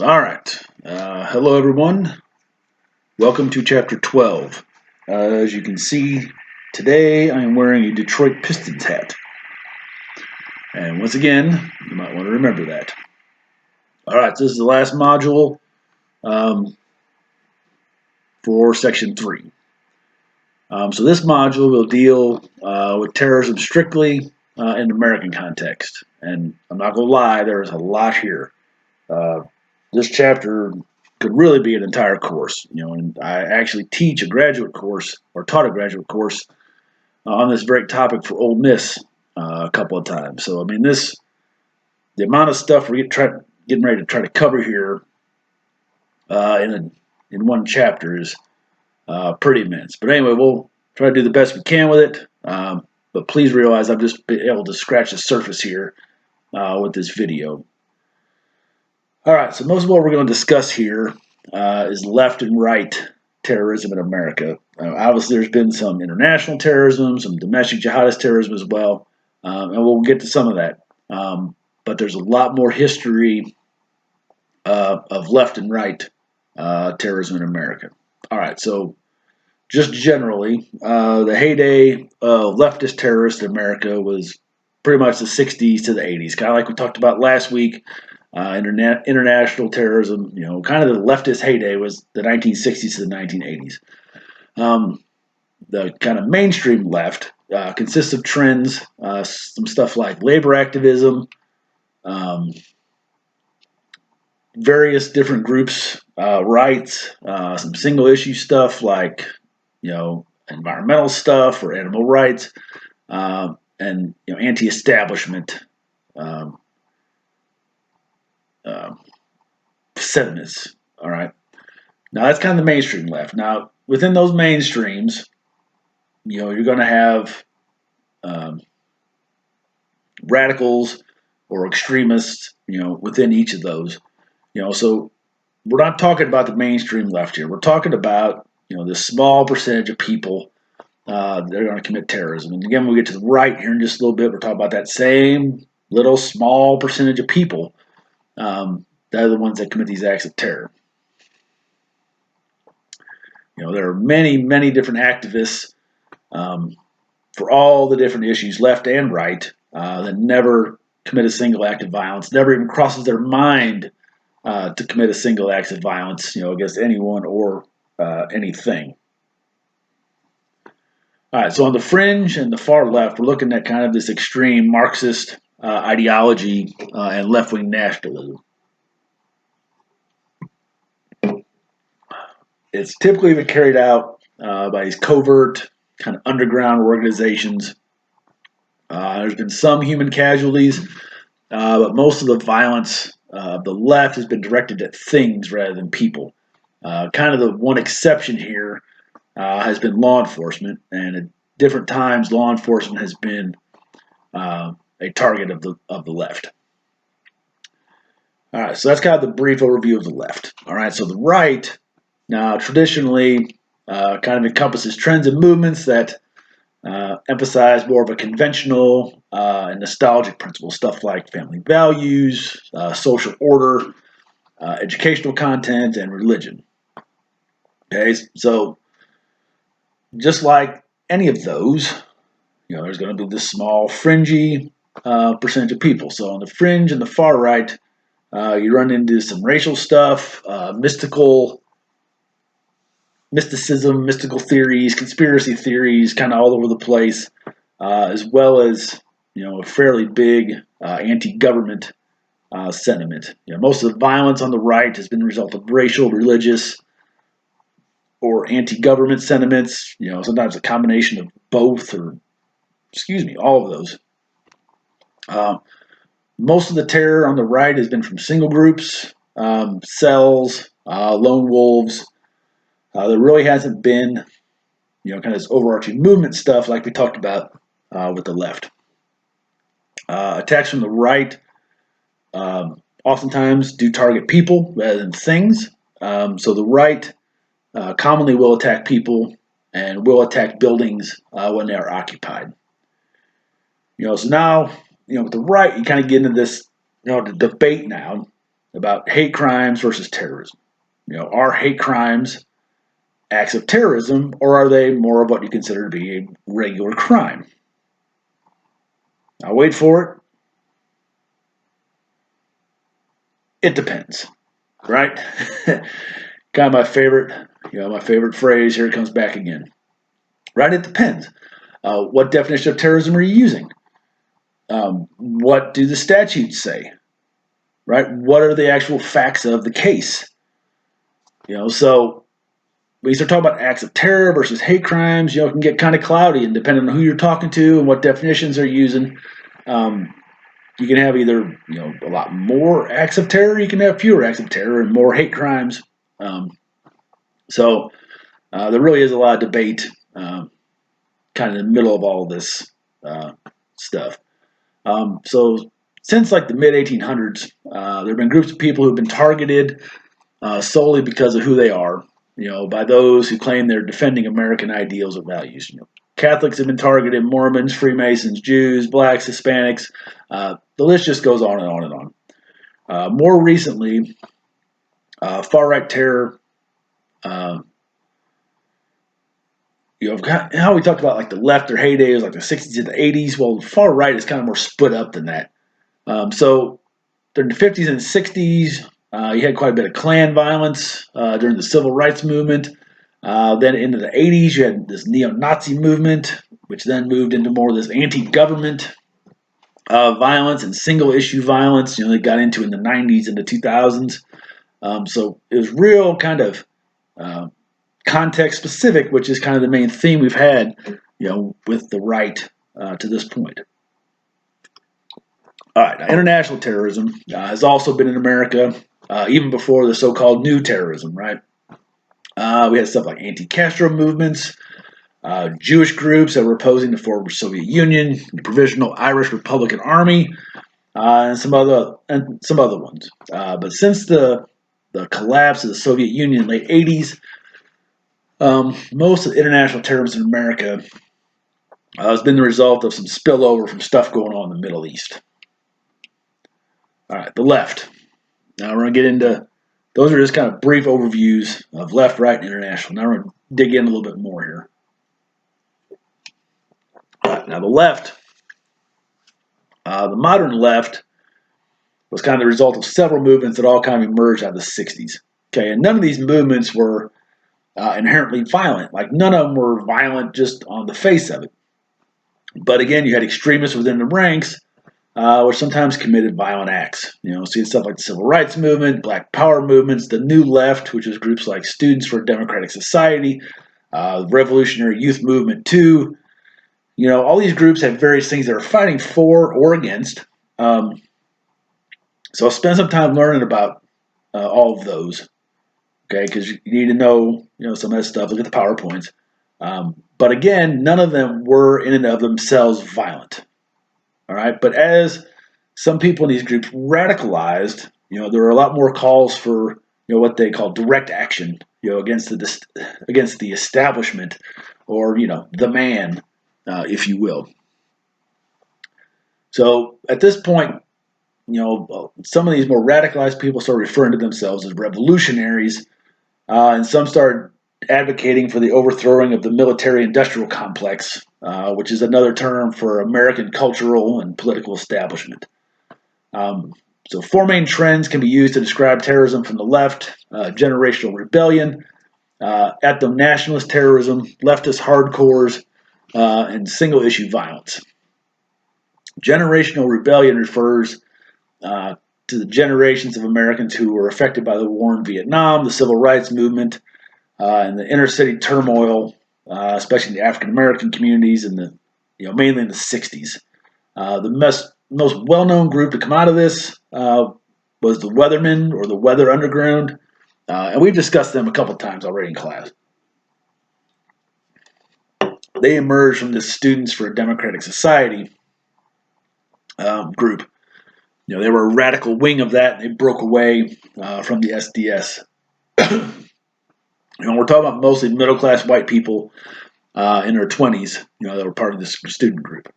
All right. Hello, everyone. Welcome to Chapter 12. As you can see, today I am wearing a Detroit Pistons hat. And once again, you might want to remember that. All right, so this is the last module for Section 3. So this module will deal with terrorism strictly in the American context. And I'm not going to lie, there is a lot here. This chapter could really be an entire course, and I actually teach a graduate course or taught a graduate course on this very topic for Ole Miss a couple of times. So, the amount of stuff we're getting ready to try to cover here in one chapter is pretty immense. But anyway, we'll try to do the best we can with it. But please realize I've just been able to scratch the surface here with this video. All right, so most of what we're going to discuss here is left and right terrorism in America. Obviously, there's been some international terrorism, some domestic jihadist terrorism as well, and we'll get to some of that. But there's a lot more history of left and right terrorism in America. All right, so just generally, the heyday of leftist terrorists in America was pretty much the 60s to the 80s, kind of like we talked about last week. International terrorism, kind of the leftist heyday was the 1960s to the 1980s. The kind of mainstream left consists of trends, some stuff like labor activism, various different groups' rights, some single issue stuff like, environmental stuff or animal rights, and anti-establishment sentiments. All right. Now that's kind of the mainstream left. Now within those mainstreams, you're going to have radicals or extremists, within each of those. So we're not talking about the mainstream left here. We're talking about this small percentage of people that are going to commit terrorism. And again, when we get to the right here in just a little bit, we're talking about that same little small percentage of people. They're the ones that commit these acts of terror. There are many, many different activists for all the different issues, left and right, that never commit a single act of violence, never even crosses their mind to commit a single act of violence, against anyone or anything. All right, so on the fringe and the far left, we're looking at kind of this extreme Marxist ideology and left-wing nationalism. It's typically been carried out by these covert, kind of underground organizations. There's been some human casualties, but most of the violence of the left has been directed at things rather than people. Kind of the one exception here has been law enforcement, and at different times, law enforcement has been a target of the left. All right, so that's kind of the brief overview of the left. All right, so the right now traditionally kind of encompasses trends and movements that emphasize more of a conventional and nostalgic principle, stuff like family values, social order, educational content, and religion. Okay, so just like any of those, there's going to be this small, fringy percentage of people. So on the fringe and the far right, you run into some racial stuff, mysticism, mystical theories, conspiracy theories, kind of all over the place, as well as a fairly big anti-government sentiment. Most of the violence on the right has been the result of racial, religious, or anti-government sentiments. Sometimes a combination of both, or all of those. Most of the terror on the right has been from single groups, cells, lone wolves. There really hasn't been, kind of this overarching movement stuff like we talked about with the left. Attacks from the right oftentimes do target people rather than things. So the right commonly will attack people and will attack buildings when they are occupied. So now, with the right, you kind of get into this, the debate now about hate crimes versus terrorism. Are hate crimes acts of terrorism, or are they more of what you consider to be a regular crime? Now, wait for it. It depends, right? Kind of my favorite phrase. Here it comes back again. Right? It depends. What definition of terrorism are you using? What do the statutes say? Right? What are the actual facts of the case? So when you start talking about acts of terror versus hate crimes, it can get kind of cloudy, and depending on who you're talking to and what definitions they're using, you can have either a lot more acts of terror, you can have fewer acts of terror and more hate crimes. So there really is a lot of debate, kind of in the middle of all of this stuff. So since like the mid 1800s, there have been groups of people who've been targeted solely because of who they are, by those who claim they're defending American ideals or values. Catholics have been targeted, Mormons, Freemasons, Jews, blacks, Hispanics. The list just goes on and on and on. More recently, far-right terror. How we talked about like the left, their heyday was like the 60s and the 80s. Well, the far right is kind of more split up than that. So during the 50s and 60s, you had quite a bit of Klan violence during the civil rights movement. Then into the 80s, you had this neo-Nazi movement, which then moved into more of this anti-government violence and single-issue violence. They got into in the 90s and the 2000s. So it was real kind of context-specific, which is kind of the main theme we've had, with the right to this point. All right, now, international terrorism has also been in America even before the so-called new terrorism, right? We had stuff like anti-Castro movements, Jewish groups that were opposing the former Soviet Union, the Provisional Irish Republican Army, and some other ones. But since the collapse of the Soviet Union in the late 80s, most of the international terrorism in America has been the result of some spillover from stuff going on in the Middle East. All right, the left. Now we're going to get into, those are just kind of brief overviews of left, right, and international. Now we're going to dig in a little bit more here. All right, now the left, the modern left was kind of the result of several movements that all kind of emerged out of the 60s. Okay, and none of these movements were inherently violent. Like none of them were violent just on the face of it. But again, you had extremists within the ranks which sometimes committed violent acts. See stuff like the Civil Rights Movement, Black Power movements, the New Left, which is groups like Students for a Democratic Society, Revolutionary Youth Movement too. All these groups have various things that are fighting for or against. So I'll spend some time learning about all of those, okay? Because you need to know, some of that stuff. Look at the PowerPoints. But again, none of them were in and of themselves violent. All right, but as some people in these groups radicalized, there were a lot more calls for what they call direct action, against the establishment, or the man, if you will. So at this point, some of these more radicalized people started referring to themselves as revolutionaries, and some started advocating for the overthrowing of the military-industrial complex, which is another term for American cultural and political establishment. So 4 main trends can be used to describe terrorism from the left: generational rebellion, ethno-nationalist terrorism, leftist hardcores, and single-issue violence. Generational rebellion refers to the generations of Americans who were affected by the war in Vietnam, the civil rights movement, and the inner city turmoil, especially in the African American communities, in the mainly in the 60s. The most well-known group to come out of this was the Weathermen, or the Weather Underground, and we've discussed them a couple times already in class. They emerged from the Students for a Democratic Society group. They were a radical wing of that, and they broke away from the SDS. We're talking about mostly middle-class white people in their 20s, that were part of this student group.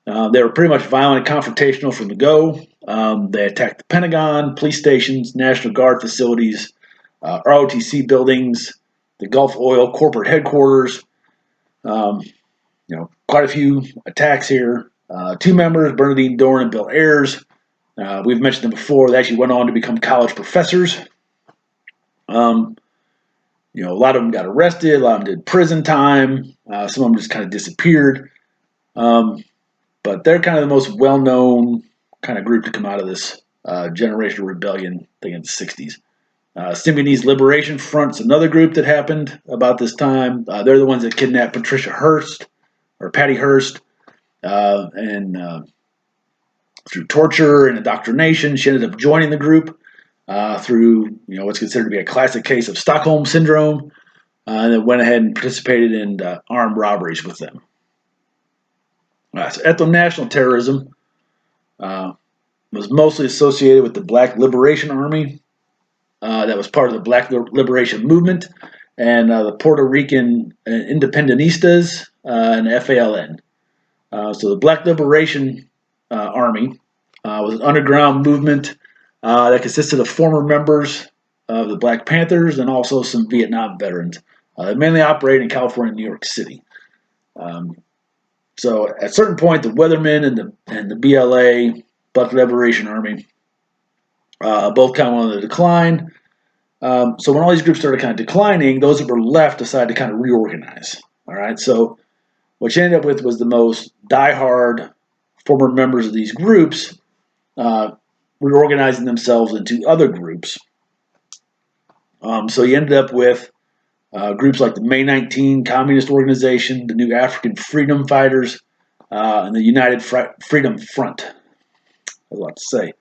They were pretty much violent and confrontational from the go. They attacked the Pentagon, police stations, National Guard facilities, ROTC buildings, the Gulf Oil corporate headquarters. Um, quite a few attacks here. Two members, Bernadine Dorn and Bill Ayers, we've mentioned them before. They actually went on to become college professors. A lot of them got arrested. A lot of them did prison time. Some of them just kind of disappeared. But they're kind of the most well-known kind of group to come out of this generational rebellion thing in the 60s. Symbionese Liberation Front's another group that happened about this time. They're the ones that kidnapped Patricia Hearst, or Patty Hearst, and through torture and indoctrination, she ended up joining the group through what's considered to be a classic case of Stockholm syndrome, and then went ahead and participated in armed robberies with them. So ethno-national terrorism was mostly associated with the Black Liberation Army that was part of the Black Liberation Movement, and the Puerto Rican Independentistas and FALN. So the Black Liberation Army was an underground movement that consisted of former members of the Black Panthers and also some Vietnam veterans. They mainly operated in California and New York City. So at a certain point, the Weathermen and the BLA, Black Liberation Army, both kind of went on the decline. So when all these groups started kind of declining, those that were left decided to kind of reorganize. All right, so what you ended up with was the most diehard former members of these groups reorganizing themselves into other groups. So you ended up with groups like the May 19 Communist Organization, the New African Freedom Fighters, and the United Freedom Front. I have a lot to say.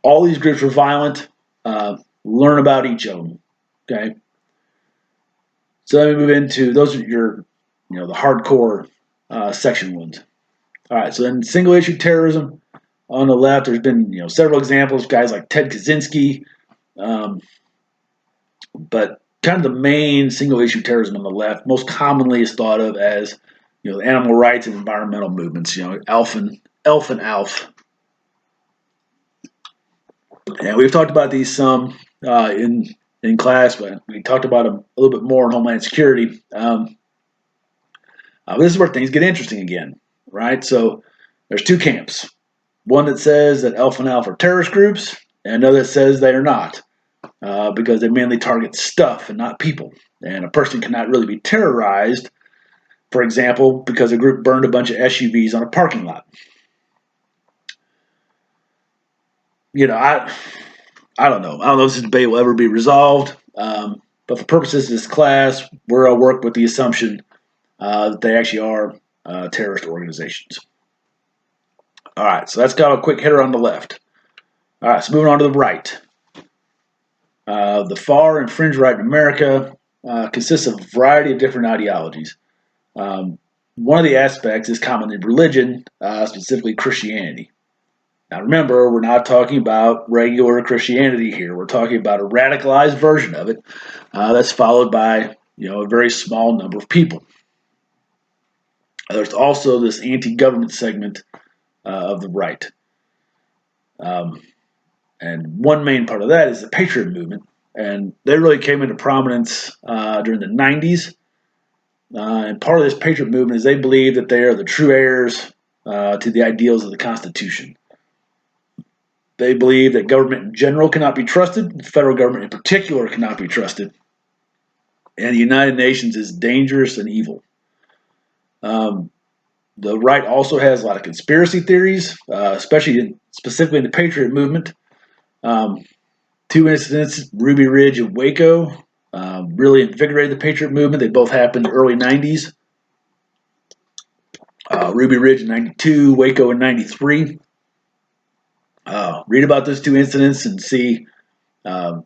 All these groups were violent. Learn about each of them. Okay. So let me move into those are your, the hardcore section ones. All right. So then single issue terrorism on the left. There's been several examples. Guys like Ted Kaczynski, but kind of the main single issue terrorism on the left most commonly is thought of as the animal rights and environmental movements. Elf and Alf. And we've talked about these some in class, but we talked about them a little bit more in Homeland Security. This is where things get interesting again, right? So there's two camps. One that says that Elf and Alf are terrorist groups, and another that says they are not, because they mainly target stuff and not people. And a person cannot really be terrorized, for example, because a group burned a bunch of SUVs on a parking lot. I don't know. I don't know if this debate will ever be resolved. But for purposes of this class, we're going to work with the assumption that they actually are terrorist organizations. All right, so that's kind of a quick hitter on the left. All right, so moving on to the right. The far and fringe right in America consists of a variety of different ideologies. One of the aspects is commonly religion, specifically Christianity. Now remember, we're not talking about regular Christianity here. We're talking about a radicalized version of it that's followed by a very small number of people. There's also this anti-government segment of the right. And one main part of that is the Patriot movement. And they really came into prominence during the 90s. And part of this Patriot movement is they believe that they are the true heirs to the ideals of the Constitution. They believe that government in general cannot be trusted, the federal government in particular cannot be trusted, and the United Nations is dangerous and evil. The right also has a lot of conspiracy theories, specifically in the Patriot movement. Two incidents, Ruby Ridge and Waco, really invigorated the Patriot movement. They both happened in the early 90s. Ruby Ridge in 92, Waco in 93. Read about those two incidents and see, so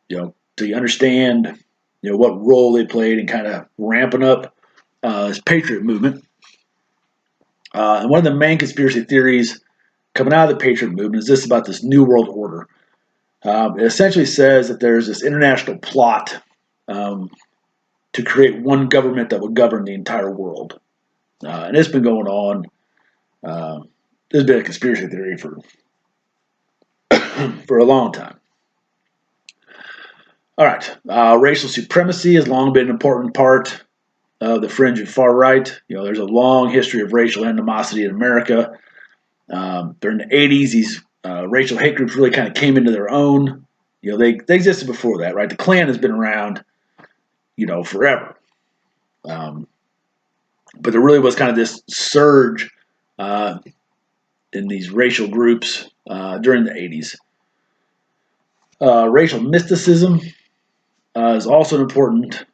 you understand, what role they played in kind of ramping up this Patriot movement. And one of the main conspiracy theories coming out of the Patriot movement is this about this New World Order. It essentially says that there's this international plot to create one government that would govern the entire world. And it's been going on there's been a conspiracy theory for for a long time. All right, racial supremacy has long been an important part of the fringe and far right. There's a long history of racial animosity in America. During the 80s, these racial hate groups really kind of came into their own. They existed before that, right? The Klan has been around, forever. But there really was kind of this surge in these racial groups during the 80s. Racial mysticism is also an important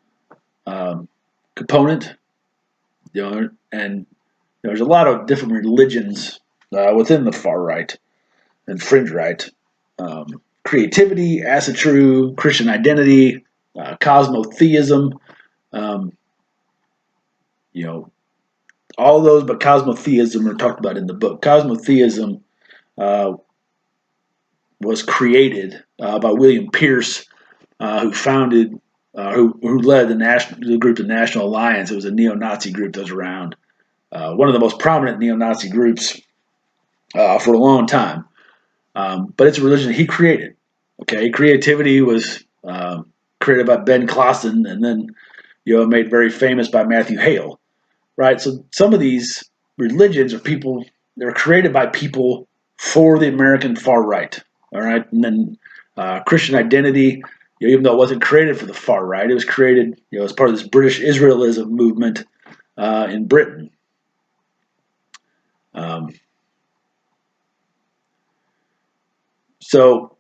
component. And there's a lot of different religions within the far right and fringe right. Creativity, acid true, Christian identity, cosmotheism, um, all those, but cosmotheism are talked about in the book. Cosmotheism uh, was created by William Pierce, who founded, who led the group, the National Alliance. It was a neo-Nazi group that was around, one of the most prominent neo-Nazi groups for a long time. But it's a religion he created. Okay, creativity was created by Ben Clausen, and then made very famous by Matthew Hale. Right. So some of these religions are people, they're created by people for the American far right. All right, and then Christian identity, even though it wasn't created for the far right, it was created as part of this British Israelism movement in Britain. Um, so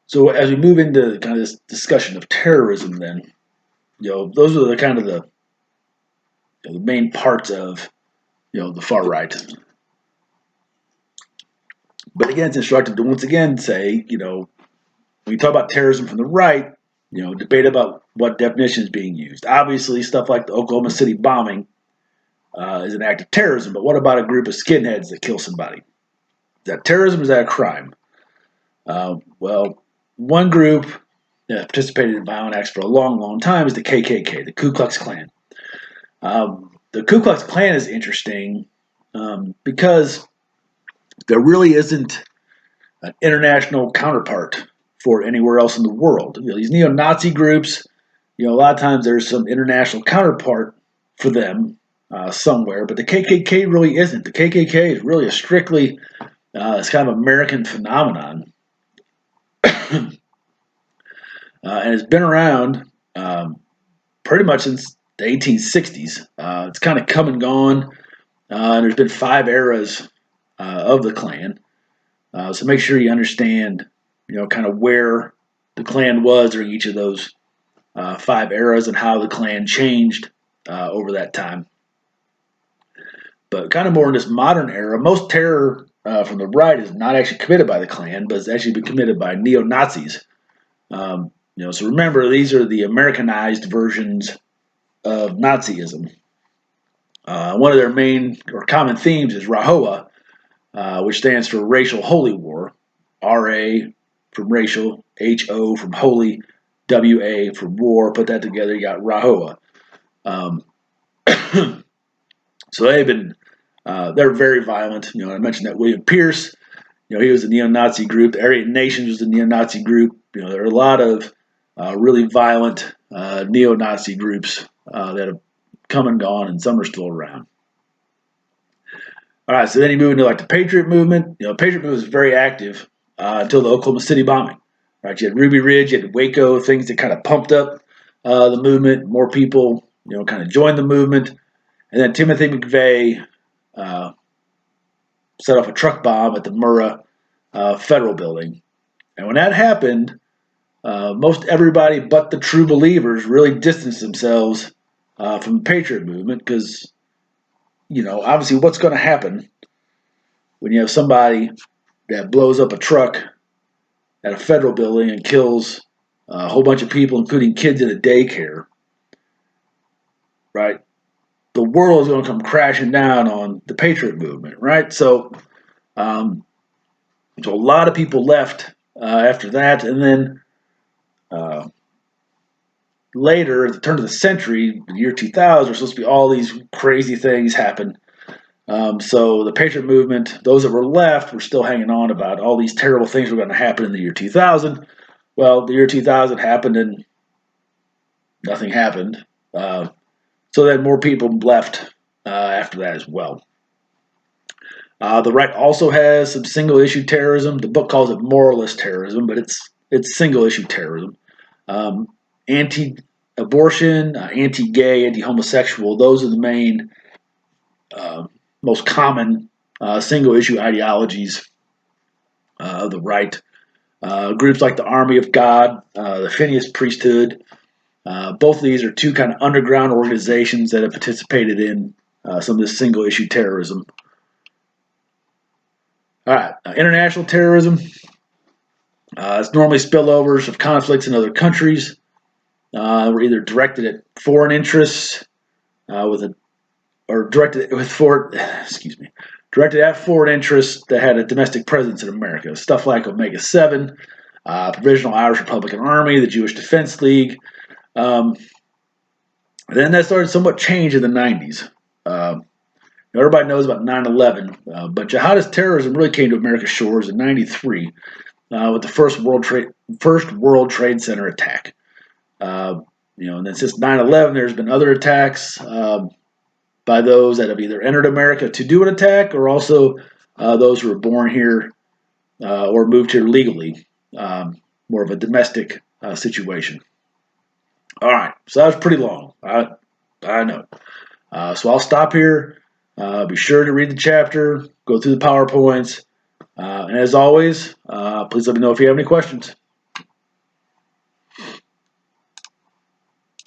So as we move into kind of this discussion of terrorism, then those are the kind of the main parts of the far right. But again, it's instructive to once again say when you talk about terrorism from the right, debate about what definition is being used. Obviously, stuff like the Oklahoma City bombing is an act of terrorism. But what about a group of skinheads that kill somebody? Is that terrorism? Or is that a crime? Well, one group that participated in violent acts for a long, long time is the KKK, the Ku Klux Klan. The Ku Klux Klan is interesting because there really isn't an international counterpart for it anywhere else in the world. These neo-Nazi groups, a lot of times there's some international counterpart for them somewhere, but the KKK really isn't. The KKK is really a strictly, it's kind of American phenomenon. And it's been around pretty much since the 1860s. It's kind of come and gone. There's been 5 eras of the Klan. So make sure you understand, kind of where the Klan was during each of those 5 eras and how the Klan changed over that time. But kind of more in this modern era, most terror from the right is not actually committed by the Klan, but it's actually been committed by neo-Nazis. So remember, these are the Americanized versions of Nazism. One of their main or common themes is RAHOA, which stands for Racial Holy War. RA from racial, HO from holy, WA from war. Put that together, you got RAHOA. So they've been, they're very violent. I mentioned that William Pierce, he was a neo-Nazi group. The Aryan Nations was a neo-Nazi group. There are a lot of really violent neo-Nazi groups that have come and gone, and some are still around. All right, so then you move into like the Patriot movement. The Patriot movement was very active until the Oklahoma City bombing. Right, you had Ruby Ridge, you had Waco, things that kind of pumped up the movement. More people, kind of joined the movement, and then Timothy McVeigh set off a truck bomb at the Murrah Federal Building, and when that happened, most everybody but the true believers really distanced themselves from the Patriot movement because, obviously what's going to happen when you have somebody that blows up a truck at a federal building and kills a whole bunch of people, including kids in a daycare, right? The world is going to come crashing down on the Patriot movement, right? So a lot of people left after that, and then later, at the turn of the century, the year 2000, there's supposed to be all these crazy things happen. So the Patriot movement, those that were left, were still hanging on about all these terrible things were going to happen in the year 2000. Well, the year 2000 happened and nothing happened. So then more people left after that as well. The right also has some single-issue terrorism. The book calls it moralist terrorism, but it's single-issue terrorism. Anti-abortion, anti-gay, anti-homosexual. Those are the main, most common single-issue ideologies of the right. Groups like the Army of God, the Phineas Priesthood. Both of these are two kind of underground organizations that have participated in some of this single-issue terrorism. All right, international terrorism. It's normally spillovers of conflicts in other countries. Were either directed at foreign interests directed at foreign interests that had a domestic presence in America. Stuff like Omega 7, Provisional Irish Republican Army, the Jewish Defense League. Then that started somewhat change in the 90s. Everybody knows about 9/11, but jihadist terrorism really came to America's shores in '93 with the first World Trade Center attack. And then since 9/11, there's been other attacks by those that have either entered America to do an attack, or also those who were born here or moved here legally. More of a domestic situation. All right, so that was pretty long. I know. So I'll stop here. Be sure to read the chapter, go through the PowerPoints, and as always, please let me know if you have any questions.